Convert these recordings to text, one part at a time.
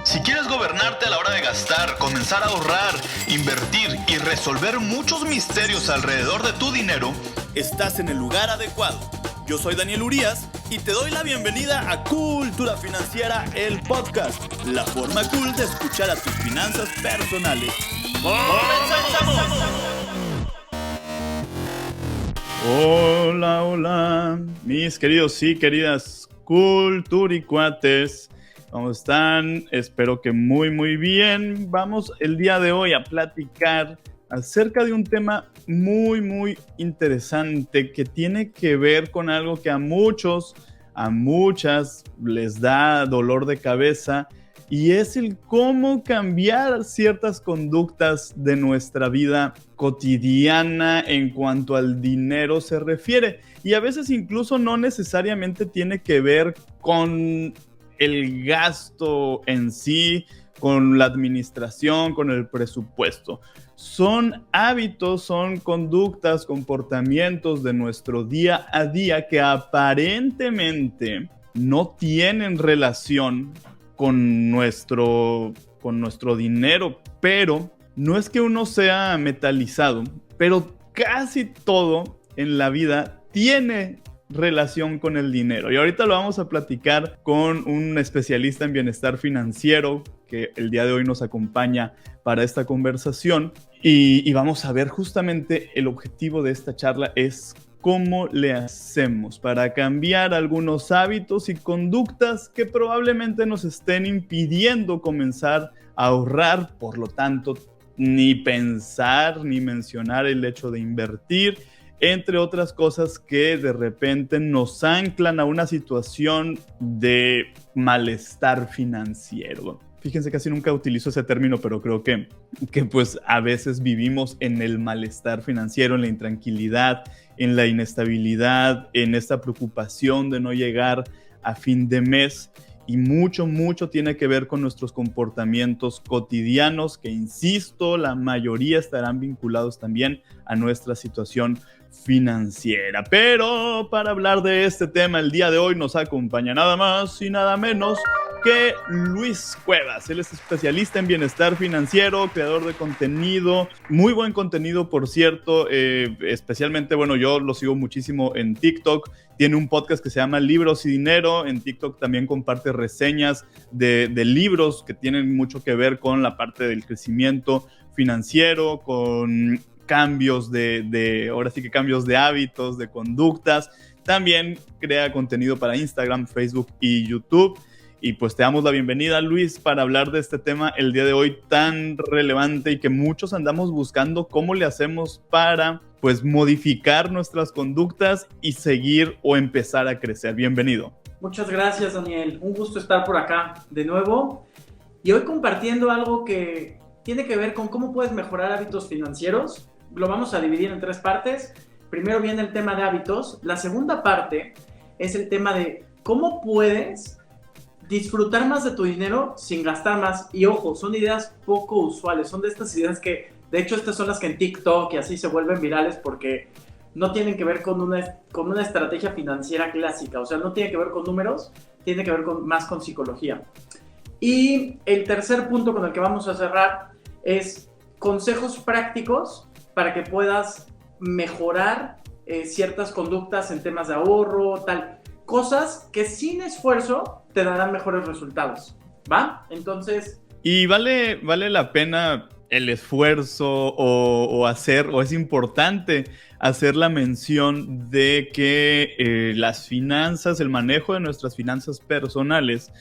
Si quieres gobernarte a la hora de gastar, comenzar a ahorrar, invertir y resolver muchos misterios alrededor de tu dinero, estás en el lugar adecuado. Yo soy Daniel Urías y te doy la bienvenida a Cultura Financiera, el podcast, la forma cool de escuchar a tus finanzas personales. ¡Comenzamos! Hola, mis queridos y queridas culturicuates. ¿Cómo están? Espero que muy bien. Vamos el día de hoy a platicar acerca de un tema muy interesante que tiene que ver con algo que a muchos, a muchas les da dolor de cabeza, y es el cómo cambiar ciertas conductas de nuestra vida cotidiana en cuanto al dinero se refiere. Y a veces incluso no necesariamente tiene que ver con el gasto en sí, con la administración, con el presupuesto. Son hábitos, son conductas, comportamientos de nuestro día a día que aparentemente no tienen relación con nuestro dinero, pero no es que uno sea metalizado, pero casi todo en la vida tiene relación con el dinero. Y ahorita lo vamos a platicar con un especialista en bienestar financiero que el día de hoy nos acompaña para esta conversación, y vamos a ver justamente el objetivo de esta charla es cómo le hacemos para cambiar algunos hábitos y conductas que probablemente nos estén impidiendo comenzar a ahorrar, por lo tanto, ni pensar ni mencionar el hecho de invertir, entre otras cosas que de repente nos anclan a una situación de malestar financiero. Fíjense, casi nunca utilizo ese término, pero creo que pues a veces vivimos en el malestar financiero, en la intranquilidad, en la inestabilidad, en esta preocupación de no llegar a fin de mes. Y mucho tiene que ver con nuestros comportamientos cotidianos, que insisto, la mayoría estarán vinculados también a nuestra situación financiera. Pero para hablar de este tema el día de hoy nos acompaña nada más y nada menos que Luis Cuevas. Él es especialista en bienestar financiero, creador de contenido, muy buen contenido, por cierto, especialmente, bueno, yo lo sigo muchísimo en TikTok. Tiene un podcast que se llama Libros y Dinero. En TikTok también comparte reseñas de libros que tienen mucho que ver con la parte del crecimiento financiero, con cambios ahora sí que cambios de hábitos, de conductas. También crea contenido para Instagram, Facebook y YouTube. Y pues te damos la bienvenida, Luis, para hablar de este tema el día de hoy tan relevante y que muchos andamos buscando cómo le hacemos para pues modificar nuestras conductas y seguir o empezar a crecer. Bienvenido. Muchas gracias, Daniel. Un gusto estar por acá de nuevo y hoy compartiendo algo que tiene que ver con cómo puedes mejorar hábitos financieros. Lo vamos a dividir en 3 partes. Primero viene el tema de hábitos. La segunda parte es el tema de cómo puedes disfrutar más de tu dinero sin gastar más. Y ojo, son ideas poco usuales, son de estas ideas que, de hecho, estas son las que en TikTok y así se vuelven virales porque no tienen que ver con una estrategia financiera clásica, o sea, no tiene que ver con números, tiene que ver más con psicología. Y el tercer punto con el que vamos a cerrar es consejos prácticos para que puedas mejorar ciertas conductas en temas de ahorro, tal. Cosas que sin esfuerzo te darán mejores resultados, ¿va? Entonces... Y vale la pena el esfuerzo o es importante hacer la mención de que las finanzas, el manejo de nuestras finanzas personales,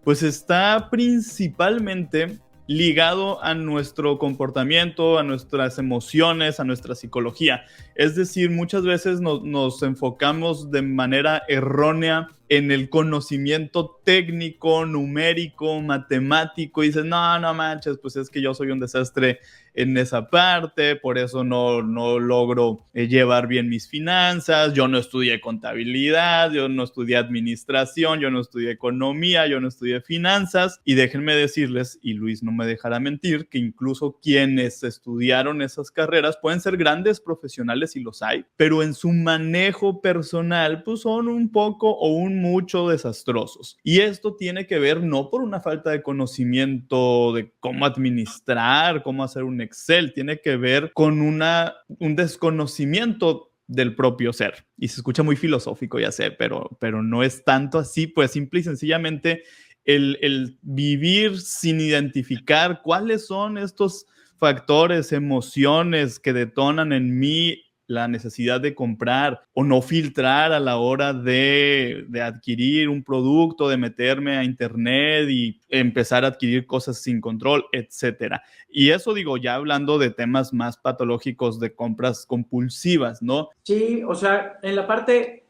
pues está principalmente ligado a nuestro comportamiento, a nuestras emociones, a nuestra psicología. Es decir, muchas veces nos enfocamos de manera errónea en el conocimiento técnico, numérico, matemático, y dices, no manches, pues es que yo soy un desastre en esa parte, por eso no logro llevar bien mis finanzas, yo no estudié contabilidad, yo no estudié administración, yo no estudié economía, yo no estudié finanzas, y déjenme decirles, y Luis no me dejará mentir, que incluso quienes estudiaron esas carreras pueden ser grandes profesionales y los hay, pero en su manejo personal pues son un poco o un mucho desastrosos. Y esto tiene que ver no por una falta de conocimiento de cómo administrar, cómo hacer un Excel, tiene que ver con un desconocimiento del propio ser. Y se escucha muy filosófico, ya sé, pero no es tanto así, pues simple y sencillamente el vivir sin identificar cuáles son estos factores, emociones que detonan en mí la necesidad de comprar o no filtrar a la hora de adquirir un producto, de meterme a internet y empezar a adquirir cosas sin control, etcétera. Y eso digo, ya hablando de temas más patológicos de compras compulsivas, ¿no? Sí, o sea, en la parte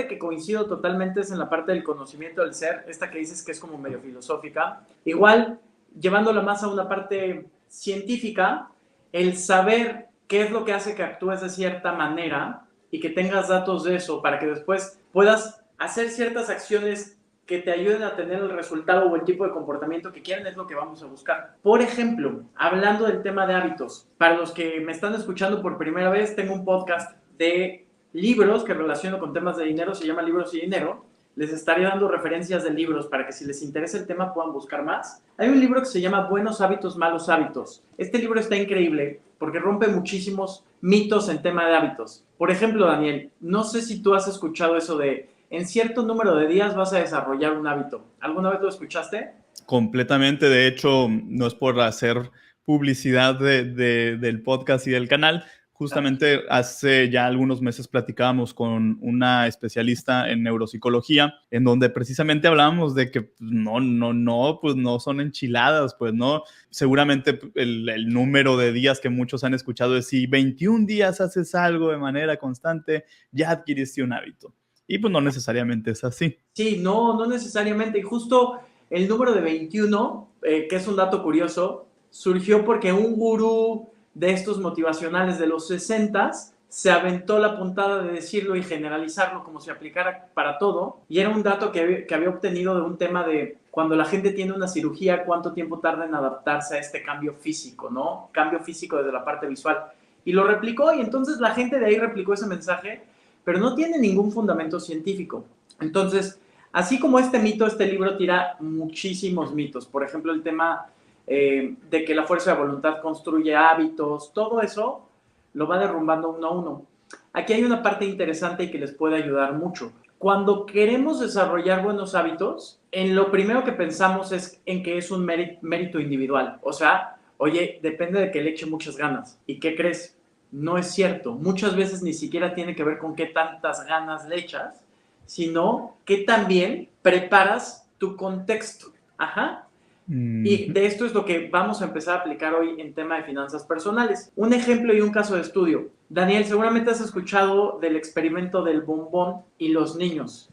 que coincido totalmente es en la parte del conocimiento del ser, esta que dices que es como medio filosófica. Igual, llevándola más a una parte científica, el saber qué es lo que hace que actúes de cierta manera y que tengas datos de eso para que después puedas hacer ciertas acciones que te ayuden a tener el resultado o el tipo de comportamiento que quieren es lo que vamos a buscar. Por ejemplo, hablando del tema de hábitos, para los que me están escuchando por primera vez, tengo un podcast de libros que relaciono con temas de dinero, se llama Libros y Dinero. Les estaré dando referencias de libros para que si les interesa el tema puedan buscar más. Hay un libro que se llama Buenos hábitos, malos hábitos. Este libro está increíble porque rompe muchísimos mitos en tema de hábitos. Por ejemplo, Daniel, no sé si tú has escuchado eso de en cierto número de días vas a desarrollar un hábito. ¿Alguna vez lo escuchaste? Completamente, de hecho, no es por hacer publicidad del podcast y del canal. Justamente hace ya algunos meses platicábamos con una especialista en neuropsicología, en donde precisamente hablábamos de que pues no son enchiladas, pues no. Seguramente el número de días que muchos han escuchado es si 21 días haces algo de manera constante, ya adquiriste un hábito. Y pues no necesariamente es así. Sí, no necesariamente. Y justo el número de 21, que es un dato curioso, surgió porque un gurú de estos motivacionales de los 60s se aventó la puntada de decirlo y generalizarlo como si aplicara para todo. Y era un dato que había obtenido de un tema de cuando la gente tiene una cirugía, cuánto tiempo tarda en adaptarse a este cambio físico, ¿no? Cambio físico desde la parte visual. Y lo replicó y entonces la gente de ahí replicó ese mensaje, pero no tiene ningún fundamento científico. Entonces, así como este mito, este libro tira muchísimos mitos. Por ejemplo, el tema de que la fuerza de voluntad construye hábitos, todo eso lo va derrumbando uno a uno. Aquí hay una parte interesante y que les puede ayudar mucho. Cuando queremos desarrollar buenos hábitos, en lo primero que pensamos es en que es un mérito individual. O sea, oye, depende de que le eche muchas ganas. ¿Y qué crees? No es cierto. Muchas veces ni siquiera tiene que ver con qué tantas ganas le echas, sino que también preparas tu contexto. Ajá. Y de esto es lo que vamos a empezar a aplicar hoy en tema de finanzas personales. Un ejemplo y un caso de estudio. Daniel, seguramente has escuchado del experimento del bombón y los niños.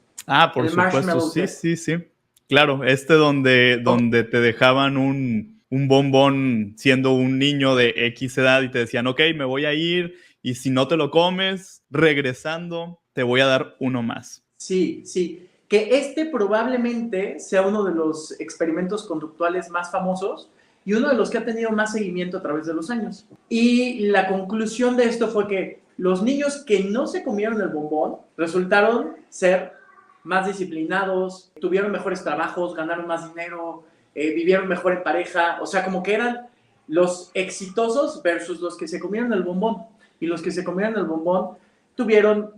Por supuesto, sí. Claro, donde te dejaban un bombón siendo un niño de X edad y te decían, ok, me voy a ir y si no te lo comes, regresando, te voy a dar uno más. Sí. Que este probablemente sea uno de los experimentos conductuales más famosos y uno de los que ha tenido más seguimiento a través de los años. Y la conclusión de esto fue que los niños que no se comieron el bombón resultaron ser más disciplinados, tuvieron mejores trabajos, ganaron más dinero, vivieron mejor en pareja, o sea, como que eran los exitosos versus los que se comieron el bombón. Y los que se comieron el bombón tuvieron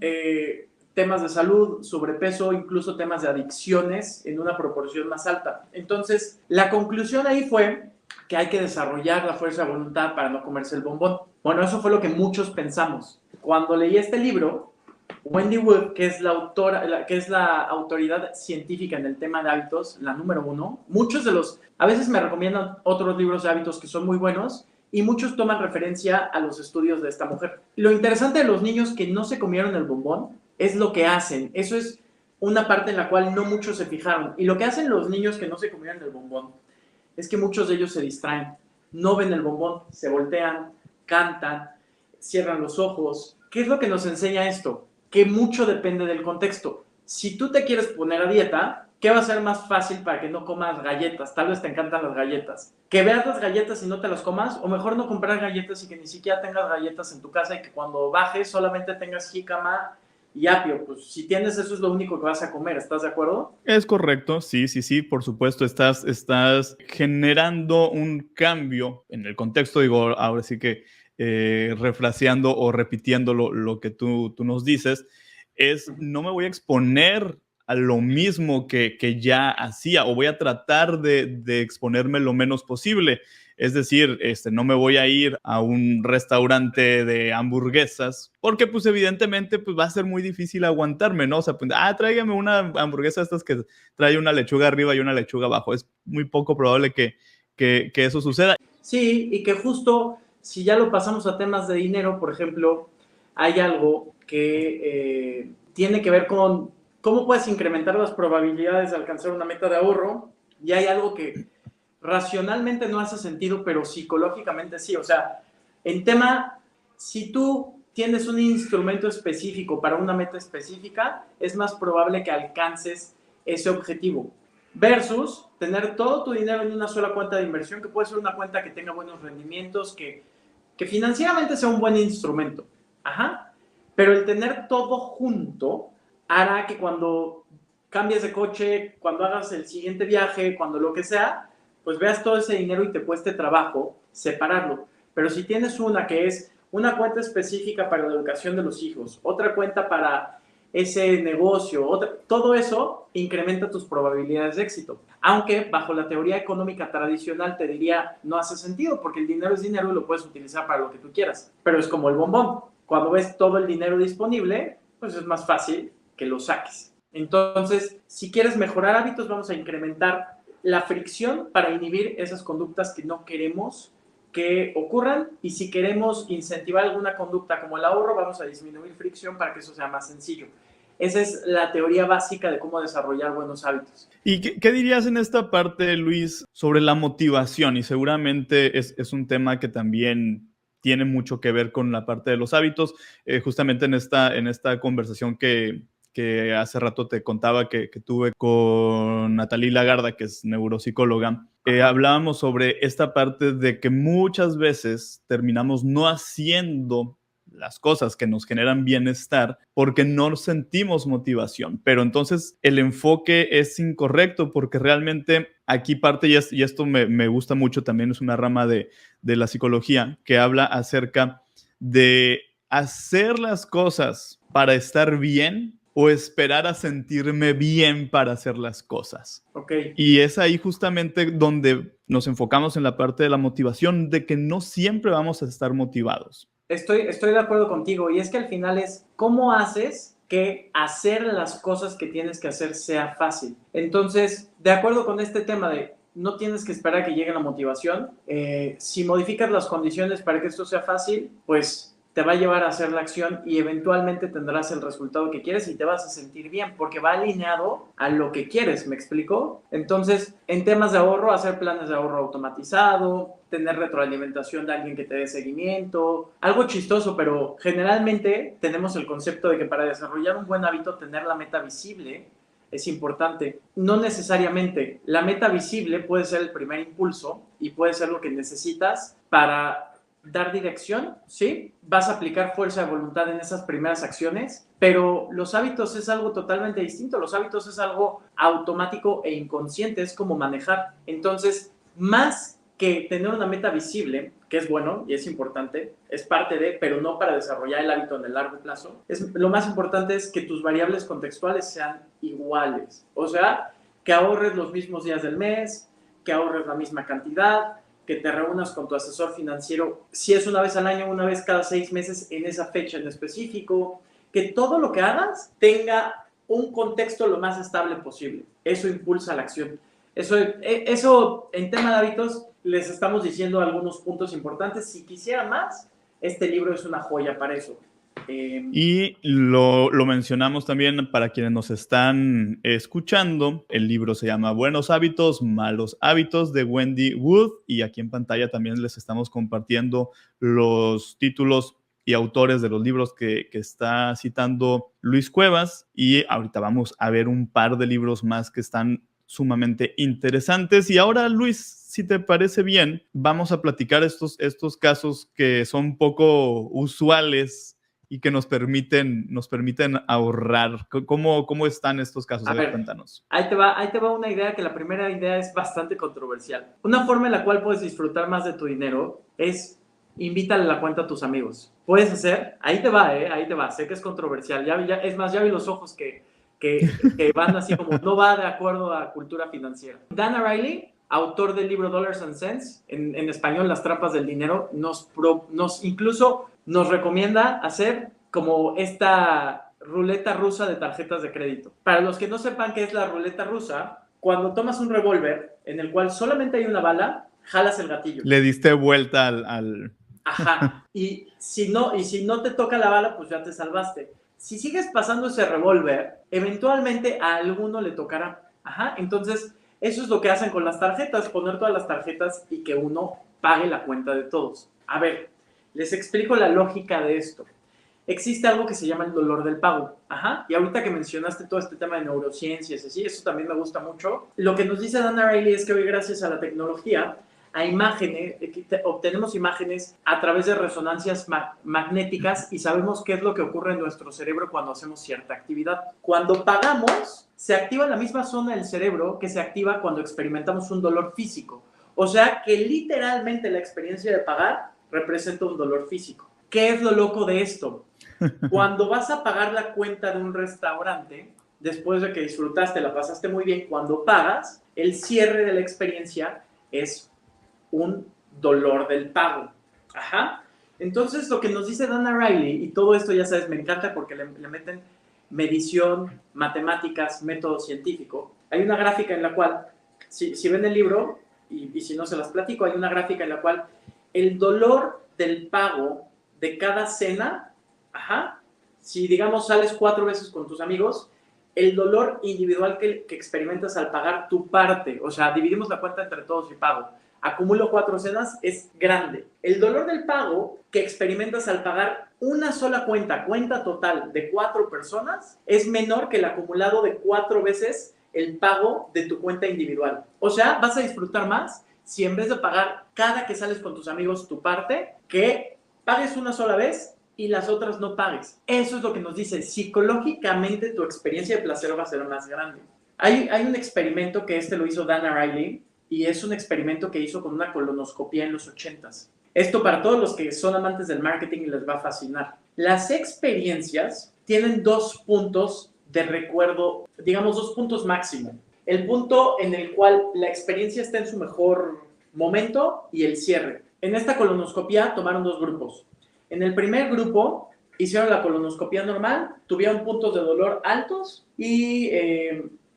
temas de salud, sobrepeso, incluso temas de adicciones en una proporción más alta. Entonces, la conclusión ahí fue que hay que desarrollar la fuerza de voluntad para no comerse el bombón. Bueno, eso fue lo que muchos pensamos. Cuando leí este libro, Wendy Wood, que es la autora, que es la autoridad científica en el tema de hábitos, la número 1, a veces me recomiendan otros libros de hábitos que son muy buenos y muchos toman referencia a los estudios de esta mujer. Lo interesante de los niños que no se comieron el bombón es lo que hacen. Eso es una parte en la cual no muchos se fijaron. Y lo que hacen los niños que no se comieron el bombón es que muchos de ellos se distraen. No ven el bombón, se voltean, cantan, cierran los ojos. ¿Qué es lo que nos enseña esto? Que mucho depende del contexto. Si tú te quieres poner a dieta, ¿qué va a ser más fácil para que no comas galletas? Tal vez te encantan las galletas. Que veas las galletas y no te las comas, o mejor no comprar galletas y que ni siquiera tengas galletas en tu casa y que cuando bajes solamente tengas jícama, y apio. Pues si tienes eso es lo único que vas a comer, ¿estás de acuerdo? Es correcto, sí, por supuesto, estás generando un cambio en el contexto, digo, ahora sí que refraseando o repitiendo lo que tú nos dices, no me voy a exponer a lo mismo que ya hacía, o voy a tratar de exponerme lo menos posible. Es decir, no me voy a ir a un restaurante de hamburguesas porque, pues, evidentemente, pues, va a ser muy difícil aguantarme, ¿no? O sea, pues, tráigame una hamburguesa estas que trae una lechuga arriba y una lechuga abajo. Es muy poco probable que eso suceda. Sí, y que justo si ya lo pasamos a temas de dinero, por ejemplo, hay algo que tiene que ver con cómo puedes incrementar las probabilidades de alcanzar una meta de ahorro, y hay algo que racionalmente no hace sentido, pero psicológicamente sí. O sea, en tema, si tú tienes un instrumento específico para una meta específica, es más probable que alcances ese objetivo. Versus tener todo tu dinero en una sola cuenta de inversión, que puede ser una cuenta que tenga buenos rendimientos, que financieramente sea un buen instrumento. Ajá. Pero el tener todo junto hará que cuando cambies de coche, cuando hagas el siguiente viaje, cuando lo que sea, pues veas todo ese dinero y te cueste trabajo separarlo. Pero si tienes una que es una cuenta específica para la educación de los hijos, otra cuenta para ese negocio, todo eso incrementa tus probabilidades de éxito. Aunque bajo la teoría económica tradicional te diría no hace sentido, porque el dinero es dinero y lo puedes utilizar para lo que tú quieras. Pero es como el bombón. Cuando ves todo el dinero disponible, pues es más fácil que lo saques. Entonces, si quieres mejorar hábitos, vamos a incrementar la fricción para inhibir esas conductas que no queremos que ocurran, y si queremos incentivar alguna conducta como el ahorro, vamos a disminuir fricción para que eso sea más sencillo. Esa es la teoría básica de cómo desarrollar buenos hábitos. ¿Y qué dirías en esta parte, Luis, sobre la motivación? Y seguramente es un tema que también tiene mucho que ver con la parte de los hábitos. Justamente en esta conversación que hace rato te contaba que tuve con Natalie Lagarda, que es neuropsicóloga, hablábamos sobre esta parte de que muchas veces terminamos no haciendo las cosas que nos generan bienestar porque no sentimos motivación. Pero entonces el enfoque es incorrecto, porque realmente aquí parte, y esto me gusta mucho, también es una rama de la psicología que habla acerca de hacer las cosas para estar bien o esperar a sentirme bien para hacer las cosas. Okay. Y es ahí justamente donde nos enfocamos en la parte de la motivación, de que no siempre vamos a estar motivados. Estoy de acuerdo contigo, y es que al final es cómo haces que hacer las cosas que tienes que hacer sea fácil. Entonces, de acuerdo con este tema de no tienes que esperar a que llegue la motivación, si modificas las condiciones para que esto sea fácil, pues te va a llevar a hacer la acción y eventualmente tendrás el resultado que quieres y te vas a sentir bien porque va alineado a lo que quieres, ¿me explico? Entonces, en temas de ahorro, hacer planes de ahorro automatizado, tener retroalimentación de alguien que te dé seguimiento, algo chistoso, pero generalmente tenemos el concepto de que para desarrollar un buen hábito, tener la meta visible es importante. No necesariamente. La meta visible puede ser el primer impulso y puede ser lo que necesitas para dar dirección, ¿sí? Vas a aplicar fuerza de voluntad en esas primeras acciones, pero los hábitos es algo totalmente distinto. Los hábitos es algo automático e inconsciente, es como manejar. Entonces, más que tener una meta visible, que es bueno y es importante, es parte de, pero no para desarrollar el hábito en el largo plazo, lo más importante es que tus variables contextuales sean iguales. O sea, que ahorres los mismos días del mes, que ahorres la misma cantidad, que te reúnas con tu asesor financiero, si es una vez al año, una vez cada 6 meses en esa fecha en específico, que todo lo que hagas tenga un contexto lo más estable posible. Eso impulsa la acción. Eso en tema de hábitos les estamos diciendo algunos puntos importantes. Si quisiera más, este libro es una joya para eso. Y lo mencionamos también para quienes nos están escuchando. El libro se llama Buenos hábitos, malos hábitos, de Wendy Wood, y aquí en pantalla también les estamos compartiendo los títulos y autores de los libros que está citando Luis Cuevas, y ahorita vamos a ver un par de libros más que están sumamente interesantes. Y ahora, Luis, si te parece bien, vamos a platicar estos casos que son poco usuales y que nos permiten ahorrar. ¿Cómo están estos casos? A ver, cuéntanos. Ahí te va una idea que la primera idea es bastante controversial. Una forma en la cual puedes disfrutar más de tu dinero es invítale la cuenta a tus amigos. Puedes hacer, ahí te va, sé que es controversial, es más, ya vi los ojos que van así como, no va de acuerdo a cultura financiera. Dan Ariely, autor del libro Dollars and Cents, en español Las trampas del dinero, incluso nos recomienda hacer como esta ruleta rusa de tarjetas de crédito. Para los que no sepan qué es la ruleta rusa, cuando tomas un revólver en el cual solamente hay una bala, jalas el gatillo. Le diste vuelta al... Ajá, y si no te toca la bala, pues ya te salvaste. Si sigues pasando ese revólver, eventualmente a alguno le tocará. Ajá, entonces eso es lo que hacen con las tarjetas, poner todas las tarjetas y que uno pague la cuenta de todos. A ver, les explico la lógica de esto. Existe algo que se llama el dolor del pago. Ajá, y ahorita que mencionaste todo este tema de neurociencias, así, eso también me gusta mucho. Lo que nos dice Dan Ariely es que hoy, gracias a la tecnología, a imágenes, obtenemos imágenes a través de resonancias magnéticas y sabemos qué es lo que ocurre en nuestro cerebro cuando hacemos cierta actividad. Cuando pagamos, se activa la misma zona del cerebro que se activa cuando experimentamos un dolor físico. O sea que literalmente la experiencia de pagar representa un dolor físico. ¿Qué es lo loco de esto? Cuando vas a pagar la cuenta de un restaurante, después de que disfrutaste, la pasaste muy bien, cuando pagas, el cierre de la experiencia es un dolor del pago. Ajá. Entonces, lo que nos dice Dan Ariely, y todo esto ya sabes, me encanta porque le meten medición, matemáticas, método científico. Hay una gráfica en la cual, si ven el libro, y si no se las platico, hay una gráfica en la cual el dolor del pago de cada cena, ajá, si digamos sales 4 veces con tus amigos, el dolor individual que experimentas al pagar tu parte, o sea, dividimos la cuenta entre todos y pago, acumulo 4 cenas, es grande. El dolor del pago que experimentas al pagar una sola cuenta total de 4 personas, es menor que el acumulado de 4 veces el pago de tu cuenta individual. O sea, vas a disfrutar más si en vez de pagar cada que sales con tus amigos tu parte, que pagues una sola vez y las otras no pagues. Eso es lo que nos dice. Psicológicamente tu experiencia de placer va a ser más grande. Hay un experimento que lo hizo Dan Ariely, y es un experimento que hizo con una colonoscopía en los 80s. Esto para todos los que son amantes del marketing les va a fascinar. Las experiencias tienen 2 puntos de recuerdo, digamos 2 puntos máximo. El punto en el cual la experiencia está en su mejor momento y el cierre. En esta colonoscopía tomaron 2 grupos. En el primer grupo hicieron la colonoscopía normal, tuvieron puntos de dolor altos y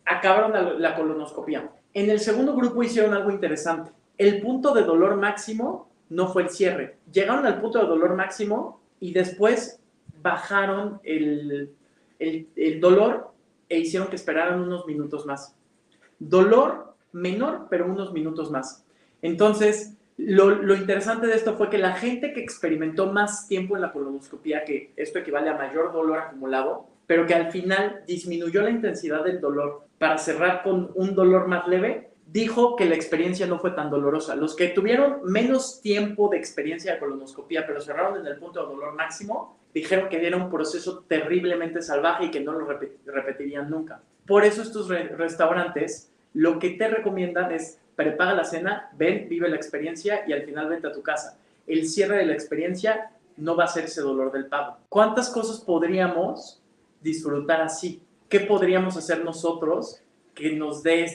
acabaron la colonoscopía. En el segundo grupo hicieron algo interesante. El punto de dolor máximo no fue el cierre. Llegaron al punto de dolor máximo y después bajaron el dolor e hicieron que esperaran unos minutos más. Dolor menor, pero unos minutos más. Entonces, lo interesante de esto fue que la gente que experimentó más tiempo en la colonoscopía, que esto equivale a mayor dolor acumulado, pero que al final disminuyó la intensidad del dolor para cerrar con un dolor más leve, dijo que la experiencia no fue tan dolorosa. Los que tuvieron menos tiempo de experiencia de colonoscopía, pero cerraron en el punto de dolor máximo, dijeron que era un proceso terriblemente salvaje y que no lo repetirían nunca. Por eso estos restaurantes lo que te recomiendan es prepaga la cena, ven, vive la experiencia y al final vente a tu casa. El cierre de la experiencia no va a ser ese dolor del pago. ¿Cuántas cosas podríamos disfrutar así? ¿Qué podríamos hacer nosotros que nos dé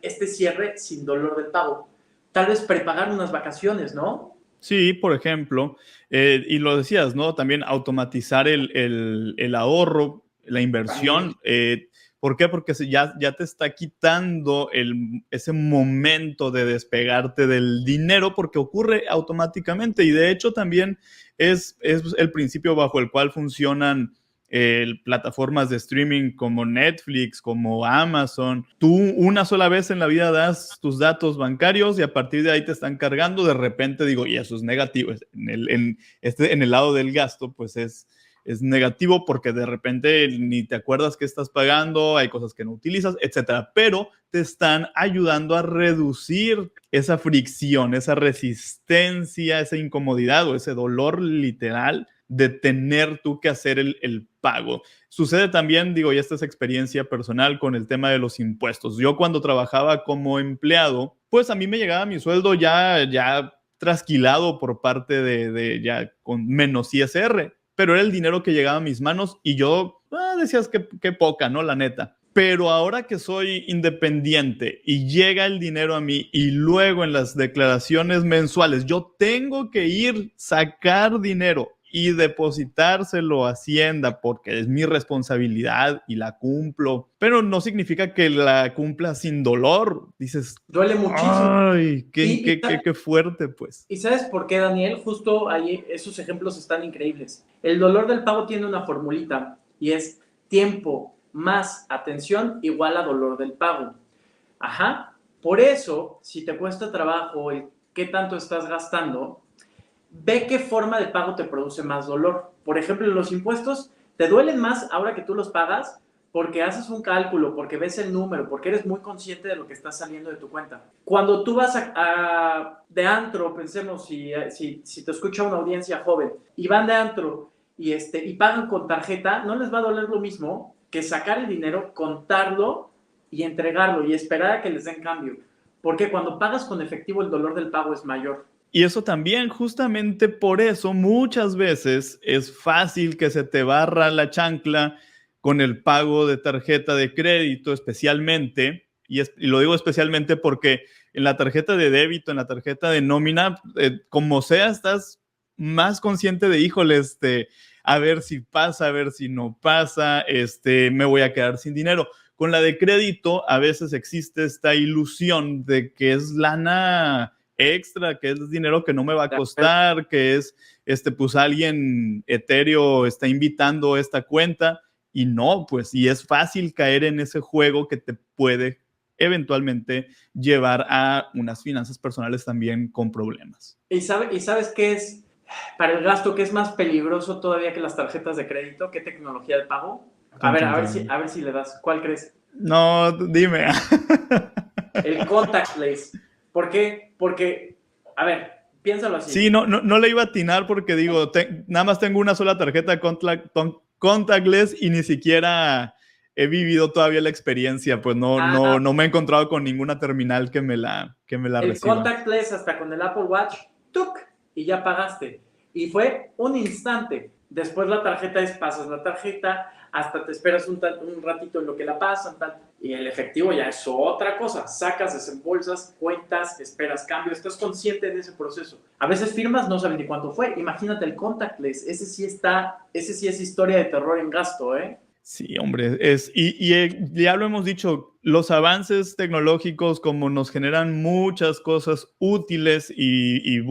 este cierre sin dolor del pago? Tal vez prepagar unas vacaciones, ¿no? Sí, por ejemplo, y lo decías, ¿no? También automatizar el ahorro, la inversión. ¿Por qué? Porque ya te está quitando ese momento de despegarte del dinero porque ocurre automáticamente y de hecho también es el principio bajo el cual funcionan plataformas de streaming como Netflix, como Amazon. Tú una sola vez en la vida das tus datos bancarios y a partir de ahí te están cargando. De repente digo, y eso es negativo. En el lado del gasto, pues es negativo porque de repente ni te acuerdas que estás pagando, hay cosas que no utilizas, etcétera. Pero te están ayudando a reducir esa fricción, esa resistencia, esa incomodidad o ese dolor literal de tener tú que hacer el pago. Sucede también, digo, y esta es experiencia personal con el tema de los impuestos. Yo cuando trabajaba como empleado, pues a mí me llegaba mi sueldo ya trasquilado por parte de ya con menos ISR, pero era el dinero que llegaba a mis manos y yo decías que poca, ¿no? La neta. Pero ahora que soy independiente y llega el dinero a mí y luego en las declaraciones mensuales yo tengo que ir, sacar dinero y depositárselo a Hacienda porque es mi responsabilidad y la cumplo, pero no significa que la cumpla sin dolor. Dices, Duele muchísimo. ay, qué fuerte, pues. ¿Y sabes por qué, Daniel? Justo ahí esos ejemplos están increíbles. El dolor del pago tiene una formulita y es tiempo más atención igual a dolor del pago. Ajá. Por eso, si te cuesta trabajo el qué tanto estás gastando, ve qué forma de pago te produce más dolor. Por ejemplo, los impuestos te duelen más ahora que tú los pagas porque haces un cálculo, porque ves el número, porque eres muy consciente de lo que está saliendo de tu cuenta. Cuando tú vas de antro, pensemos si te escucha una audiencia joven, y van de antro y pagan con tarjeta, no les va a doler lo mismo que sacar el dinero, contarlo y entregarlo y esperar a que les den cambio. Porque cuando pagas con efectivo el dolor del pago es mayor. Y eso también, justamente por eso, muchas veces es fácil que se te barra la chancla con el pago de tarjeta de crédito, especialmente, y lo digo especialmente porque en la tarjeta de débito, en la tarjeta de nómina, como sea, estás más consciente de, híjole, a ver si pasa, a ver si no pasa, me voy a quedar sin dinero. Con la de crédito, a veces existe esta ilusión de que es lana extra, que es dinero que no me va a costar, que es, pues alguien etéreo está invitando esta cuenta, y no, pues, y es fácil caer en ese juego que te puede eventualmente llevar a unas finanzas personales también con problemas. ¿Y sabes qué es para el gasto que es más peligroso todavía que las tarjetas de crédito? ¿Qué tecnología de pago? A ver si le das. ¿Cuál crees? No, dime. El contactless. ¿Por qué? Porque, a ver, piénsalo así. Sí, no le iba a atinar porque digo, nada más tengo una sola tarjeta contactless y ni siquiera he vivido todavía la experiencia, pues no me he encontrado con ninguna terminal que me la reciba. El contactless hasta con el Apple Watch, ¡tuc! Y ya pagaste. Y fue un instante. Después la tarjeta pasas la tarjeta, hasta te esperas un ratito en lo que la pasan, tal. Y el efectivo ya es otra cosa. Sacas, desembolsas, cuentas, esperas cambio, estás consciente de ese proceso. A veces firmas, no saben ni cuánto fue. Imagínate el contactless, ese sí es historia de terror en gasto, ¿eh? Sí, hombre, ya lo hemos dicho, los avances tecnológicos como nos generan muchas cosas útiles y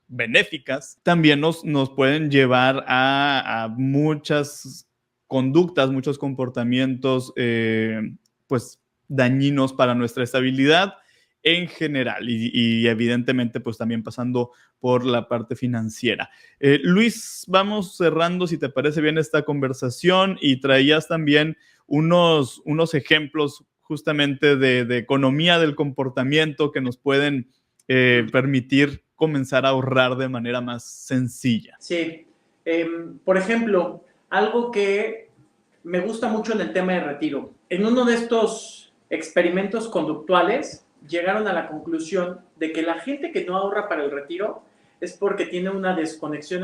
benéficas, también nos pueden llevar a muchas conductas, muchos comportamientos pues dañinos para nuestra estabilidad en general y evidentemente pues también pasando por la parte financiera. Luis, vamos cerrando si te parece bien esta conversación, y traías también unos ejemplos justamente de economía del comportamiento que nos pueden permitir comenzar a ahorrar de manera más sencilla. Sí, por ejemplo, algo que me gusta mucho en el tema de retiro. En uno de estos experimentos conductuales llegaron a la conclusión de que la gente que no ahorra para el retiro es porque tiene una desconexión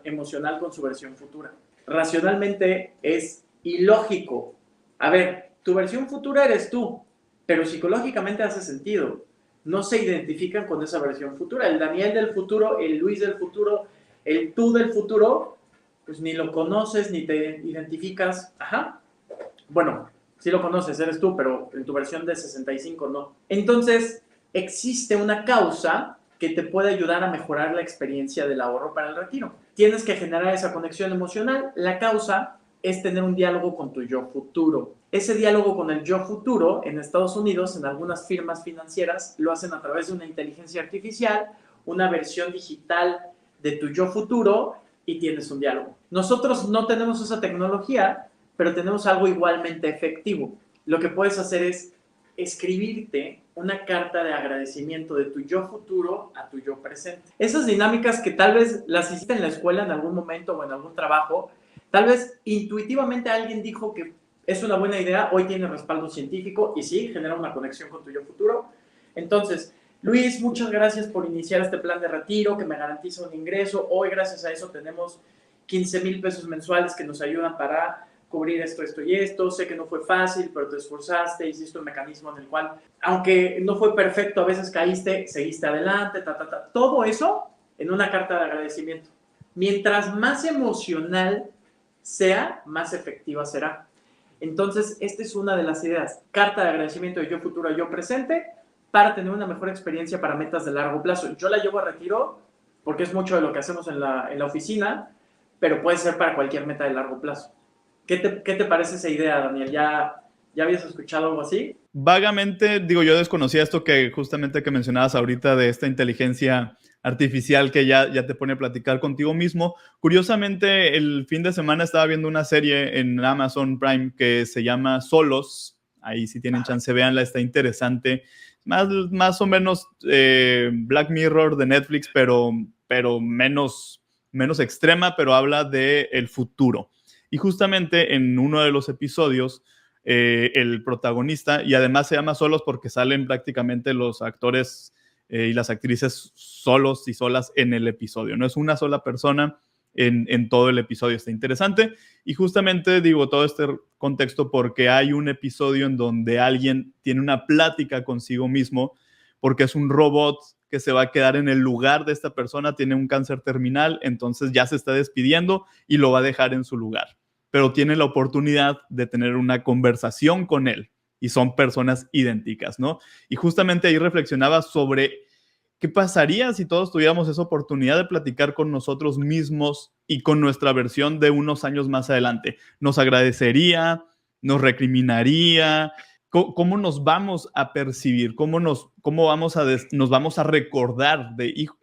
emocional con su versión futura. Racionalmente es ilógico. A ver, tu versión futura eres tú, pero psicológicamente hace sentido. No se identifican con esa versión futura. El Daniel del futuro, el Luis del futuro, el tú del futuro, pues ni lo conoces, ni te identificas. Ajá. Bueno, sí lo conoces, eres tú, pero en tu versión de 65 no. Entonces, existe una causa que te puede ayudar a mejorar la experiencia del ahorro para el retiro. Tienes que generar esa conexión emocional. La causa es tener un diálogo con tu yo futuro. Ese diálogo con el yo futuro, en Estados Unidos, en algunas firmas financieras, lo hacen a través de una inteligencia artificial, una versión digital de tu yo futuro, y tienes un diálogo. Nosotros no tenemos esa tecnología, pero tenemos algo igualmente efectivo. Lo que puedes hacer es escribirte una carta de agradecimiento de tu yo futuro a tu yo presente. Esas dinámicas que tal vez las hiciste en la escuela en algún momento o en algún trabajo, tal vez intuitivamente alguien dijo que es una buena idea, hoy tiene respaldo científico y sí, genera una conexión con tu yo futuro. Entonces, Luis, muchas gracias por iniciar este plan de retiro que me garantiza un ingreso. Hoy, gracias a eso, tenemos 15,000 pesos mensuales que nos ayudan para cubrir esto, esto y esto. Sé que no fue fácil, pero te esforzaste, hiciste un mecanismo en el cual, aunque no fue perfecto, a veces caíste, seguiste adelante, Todo eso en una carta de agradecimiento. Mientras más emocional sea, más efectiva será. Entonces, esta es una de las ideas. Carta de agradecimiento de yo futuro a yo presente para tener una mejor experiencia para metas de largo plazo. Yo la llevo a retiro porque es mucho de lo que hacemos en la oficina, pero puede ser para cualquier meta de largo plazo. ¿Qué te parece esa idea, Daniel? ¿Ya habías escuchado algo así? Vagamente, digo, yo desconocía esto que justamente que mencionabas ahorita de esta inteligencia artificial que ya te pone a platicar contigo mismo. Curiosamente, el fin de semana estaba viendo una serie en Amazon Prime que se llama Solos. Ahí si tienen chance, véanla, está interesante. Más o menos Black Mirror de Netflix, pero menos extrema, pero habla del futuro. Y justamente en uno de los episodios, el protagonista, y además se llama Solos porque salen prácticamente los actores y las actrices solos y solas en el episodio. No es una sola persona en todo el episodio. Está interesante. Y justamente digo todo este contexto porque hay un episodio en donde alguien tiene una plática consigo mismo porque es un robot que se va a quedar en el lugar de esta persona, tiene un cáncer terminal, entonces ya se está despidiendo y lo va a dejar en su lugar. Pero tiene la oportunidad de tener una conversación con él y son personas idénticas, ¿no? Y justamente ahí reflexionaba sobre qué pasaría si todos tuviéramos esa oportunidad de platicar con nosotros mismos y con nuestra versión de unos años más adelante. ¿Nos agradecería? ¿Nos recriminaría? ¿Cómo nos vamos a percibir? ¿Cómo nos vamos a recordar de, hijo,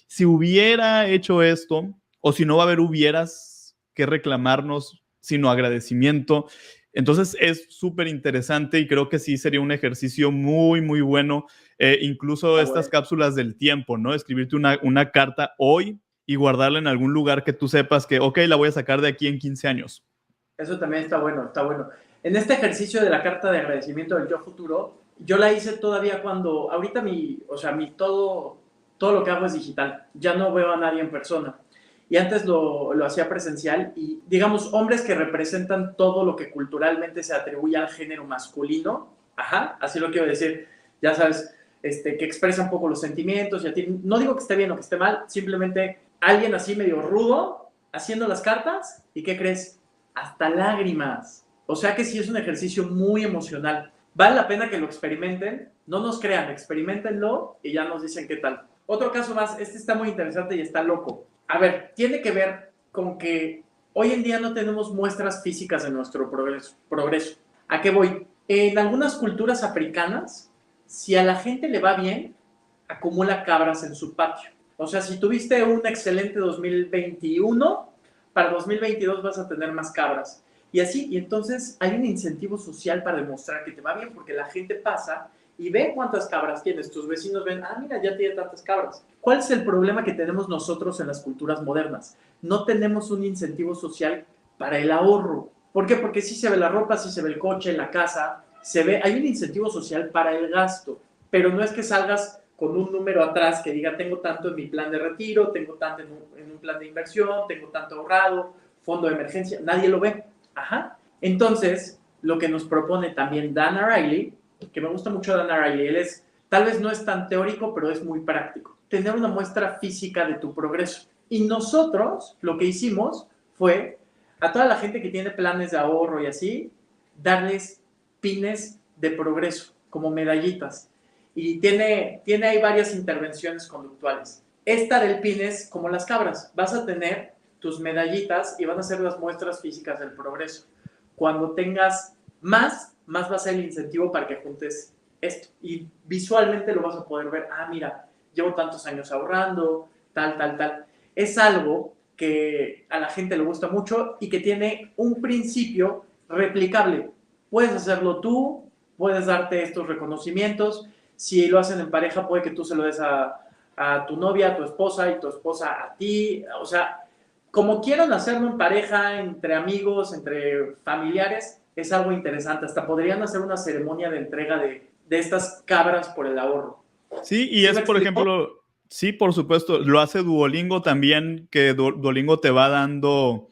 si hubiera hecho esto, o si no va a haber hubieras que reclamarnos, sino agradecimiento? Entonces es súper interesante y creo que sí sería un ejercicio muy, muy bueno. Incluso estas cápsulas del tiempo, ¿no? Escribirte una carta hoy y guardarla en algún lugar que tú sepas que, ok, la voy a sacar de aquí en 15 años. Eso también está bueno, está bueno. En este ejercicio de la carta de agradecimiento del yo futuro, yo la hice todavía cuando, ahorita todo lo que hago es digital. Ya no veo a nadie en persona. Y antes lo hacía presencial y, digamos, hombres que representan todo lo que culturalmente se atribuye al género masculino, así lo quiero decir, ya sabes, que expresa un poco los sentimientos y a ti, no digo que esté bien o que esté mal, simplemente alguien así medio rudo haciendo las cartas y ¿qué crees? Hasta lágrimas. O sea que sí es un ejercicio muy emocional. Vale la pena que lo experimenten, no nos crean, experimentenlo y ya nos dicen qué tal. Otro caso más, este está muy interesante y está loco. A ver, tiene que ver con que hoy en día no tenemos muestras físicas de nuestro progreso. ¿A qué voy? En algunas culturas africanas, si a la gente le va bien, acumula cabras en su patio. O sea, si tuviste un excelente 2021, para 2022 vas a tener más cabras. Y así, y entonces hay un incentivo social para demostrar que te va bien, porque la gente pasa y ve cuántas cabras tienes. Tus vecinos ven, mira, ya tiene tantas cabras. ¿Cuál es el problema que tenemos nosotros en las culturas modernas? No tenemos un incentivo social para el ahorro. ¿Por qué? Porque sí se ve la ropa, sí se ve el coche, la casa, hay un incentivo social para el gasto, pero no es que salgas con un número atrás que diga, tengo tanto en mi plan de retiro, tengo tanto en un plan de inversión, tengo tanto ahorrado, fondo de emergencia, nadie lo ve. Entonces, lo que nos propone también Dan Ariely, que me gusta mucho Dan Ariely, él tal vez no es tan teórico, pero es muy práctico. Tener una muestra física de tu progreso. Y nosotros lo que hicimos fue, a toda la gente que tiene planes de ahorro y así, darles pines de progreso, como medallitas. Y tiene ahí varias intervenciones conductuales. Esta del pin es como las cabras. Vas a tener tus medallitas y van a ser las muestras físicas del progreso. Cuando tengas más va a ser el incentivo para que juntes esto. Y visualmente lo vas a poder ver. Mira, llevo tantos años ahorrando, tal. Es algo que a la gente le gusta mucho y que tiene un principio replicable. Puedes hacerlo tú, puedes darte estos reconocimientos. Si lo hacen en pareja, puede que tú se lo des a tu novia, a tu esposa y tu esposa a ti. O sea, como quieran hacerlo en pareja, entre amigos, entre familiares, es algo interesante. Hasta podrían hacer una ceremonia de entrega de estas cabras por el ahorro. Sí, y ¿Sí es, me por explico? ejemplo, sí, por supuesto, lo hace Duolingo también, que Duolingo te va dando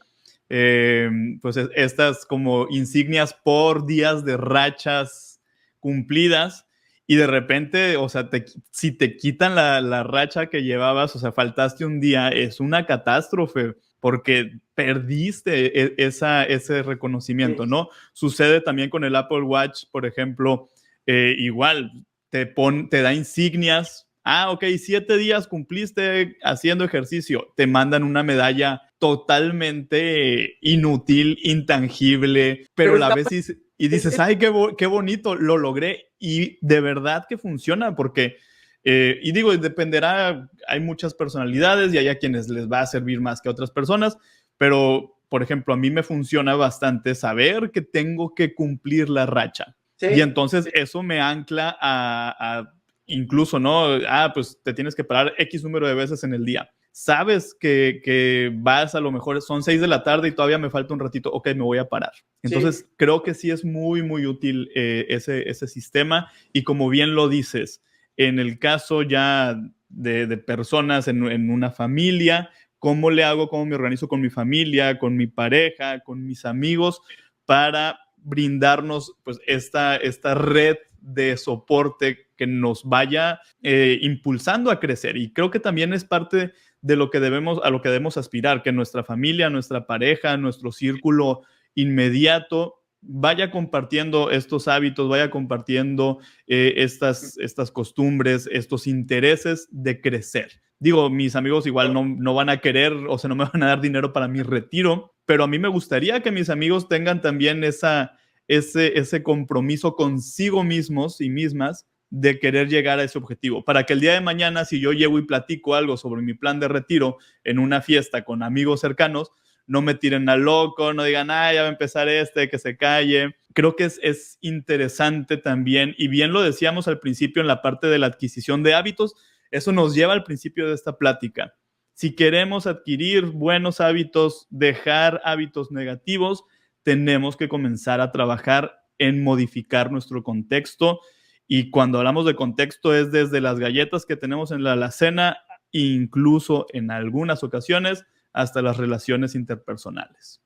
eh, pues estas como insignias por días de rachas cumplidas y de repente, o sea, si te quitan la racha que llevabas, o sea, faltaste un día, es una catástrofe porque perdiste ese reconocimiento, Sí, ¿no? Sucede también con el Apple Watch, por ejemplo, igual te da insignias. Ah, ok, 7 días cumpliste haciendo ejercicio. Te mandan una medalla totalmente inútil, intangible, pero pero la está, ves y es, dices, es, ay, qué bonito, lo logré. Y de verdad que funciona porque, y digo, dependerá, hay muchas personalidades y hay a quienes les va a servir más que a otras personas, pero, por ejemplo, a mí me funciona bastante saber que tengo que cumplir la racha. Y sí, entonces eso me ancla a incluso, ¿no? Ah, pues te tienes que parar X número de veces en el día. Sabes que vas, a lo mejor son 6 de la tarde y todavía me falta un ratito, ok, me voy a parar. sí. Entonces creo que sí es muy, muy útil ese sistema y como bien lo dices, en el caso ya de personas en una familia, ¿cómo le hago, cómo me organizo con mi familia, con mi pareja, con mis amigos para brindarnos pues esta red de soporte que nos vaya impulsando a crecer? Y creo que también es parte de lo que a lo que debemos aspirar, que nuestra familia, nuestra pareja, nuestro círculo inmediato vaya compartiendo estos hábitos, vaya compartiendo estas costumbres, estos intereses de crecer. Digo, mis amigos igual no van a querer, o sea, no me van a dar dinero para mi retiro, pero a mí me gustaría que mis amigos tengan también ese compromiso consigo mismos y mismas de querer llegar a ese objetivo, para que el día de mañana, si yo llego y platico algo sobre mi plan de retiro en una fiesta con amigos cercanos, no me tiren al loco, no digan, ah, ya va a empezar que se calle. Creo que es interesante también, y bien lo decíamos al principio en la parte de la adquisición de hábitos, eso nos lleva al principio de esta plática. Si queremos adquirir buenos hábitos, dejar hábitos negativos, tenemos que comenzar a trabajar en modificar nuestro contexto. Y cuando hablamos de contexto es desde las galletas que tenemos en la alacena, incluso en algunas ocasiones hasta las relaciones interpersonales.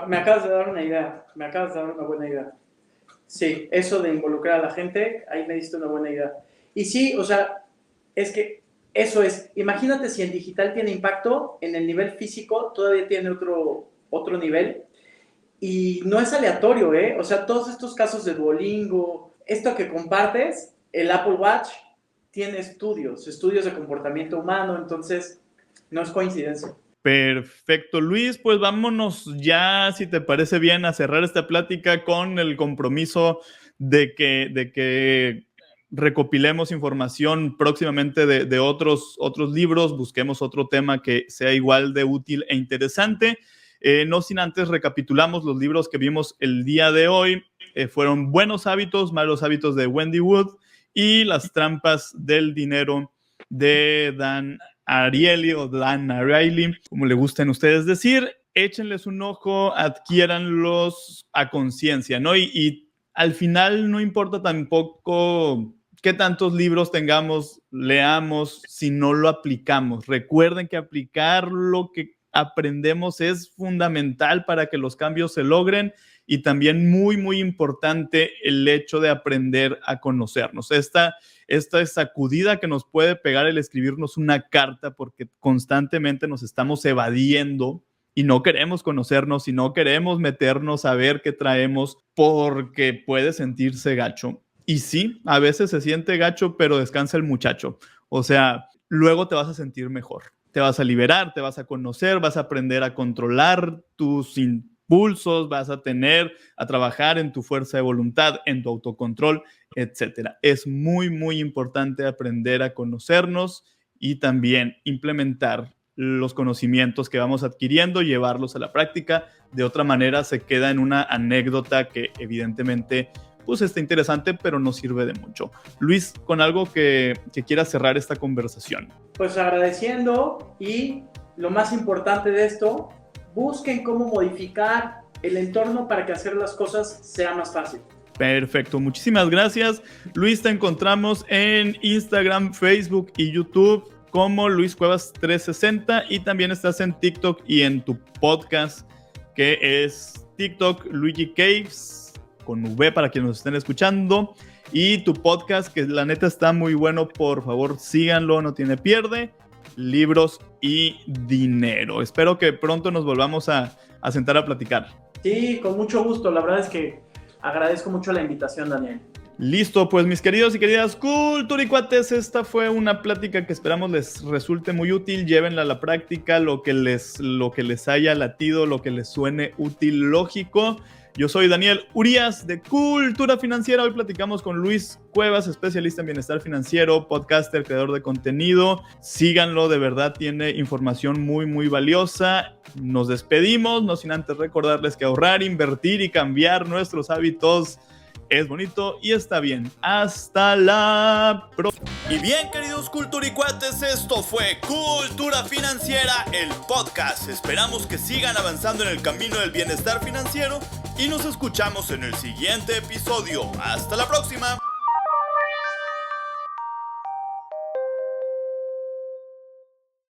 Me acabas de dar una idea, me acabas de dar una buena idea. Sí, eso de involucrar a la gente, ahí me diste una buena idea. Y sí, o sea, es que eso es, imagínate si el digital tiene impacto, en el nivel físico todavía tiene otro nivel. Y no es aleatorio, ¿eh? O sea, todos estos casos de Duolingo, esto que compartes, el Apple Watch tiene estudios de comportamiento humano, entonces no es coincidencia. Perfecto, Luis, pues vámonos ya, si te parece bien, a cerrar esta plática con el compromiso de que recopilemos información próximamente de otros libros, busquemos otro tema que sea igual de útil e interesante. No sin antes recapitulamos los libros que vimos el día de hoy. Fueron Buenos hábitos, malos hábitos de Wendy Wood y Las trampas del dinero de Dan Ariely o Dan Ariely, como le gusten ustedes decir. Échenles un ojo, adquiéranlos a conciencia, ¿no? Y al final no importa tampoco qué tantos libros tengamos, leamos, si no lo aplicamos. Recuerden que aplicar lo que aprendemos es fundamental para que los cambios se logren, y también muy, muy importante el hecho de aprender a conocernos. Esta sacudida que nos puede pegar el escribirnos una carta, porque constantemente nos estamos evadiendo y no queremos conocernos y no queremos meternos a ver qué traemos porque puede sentirse gacho. Y sí, a veces se siente gacho, pero descansa el muchacho. O sea, luego te vas a sentir mejor. Te vas a liberar, te vas a conocer, vas a aprender a controlar tus impulsos, vas a trabajar en tu fuerza de voluntad, en tu autocontrol, etcétera. Es muy, muy importante aprender a conocernos y también implementar los conocimientos que vamos adquiriendo, llevarlos a la práctica. De otra manera se queda en una anécdota que evidentemente pues está interesante, pero no sirve de mucho. Luis, con algo que quiera cerrar esta conversación. Pues agradeciendo, y lo más importante de esto, busquen cómo modificar el entorno para que hacer las cosas sea más fácil. Perfecto, muchísimas gracias. Luis, te encontramos en Instagram, Facebook y YouTube como Luis Cuevas 360, y también estás en TikTok y en tu podcast que es TikTok Luigi Caves con V para quienes nos estén escuchando, y tu podcast que la neta está muy bueno, por favor síganlo, no tiene pierde, libros y dinero. Espero que pronto nos volvamos a sentar a platicar. Sí, con mucho gusto, la verdad es que agradezco mucho la invitación, Daniel. Listo, pues mis queridos y queridas culturicuates, esta fue una plática que esperamos les resulte muy útil. Llévenla a la práctica, lo que les haya latido, lo que les suene útil, lógico. Yo soy Daniel Urías de Cultura Financiera. Hoy platicamos con Luis Cuevas, especialista en bienestar financiero, podcaster, creador de contenido. Síganlo, de verdad tiene información muy, muy valiosa. Nos despedimos, no sin antes recordarles que ahorrar, invertir y cambiar nuestros hábitos es bonito y está bien. Hasta la próxima. Y bien, queridos culturicuates, esto fue Cultura Financiera, el podcast. Esperamos que sigan avanzando en el camino del bienestar financiero y nos escuchamos en el siguiente episodio. Hasta la próxima.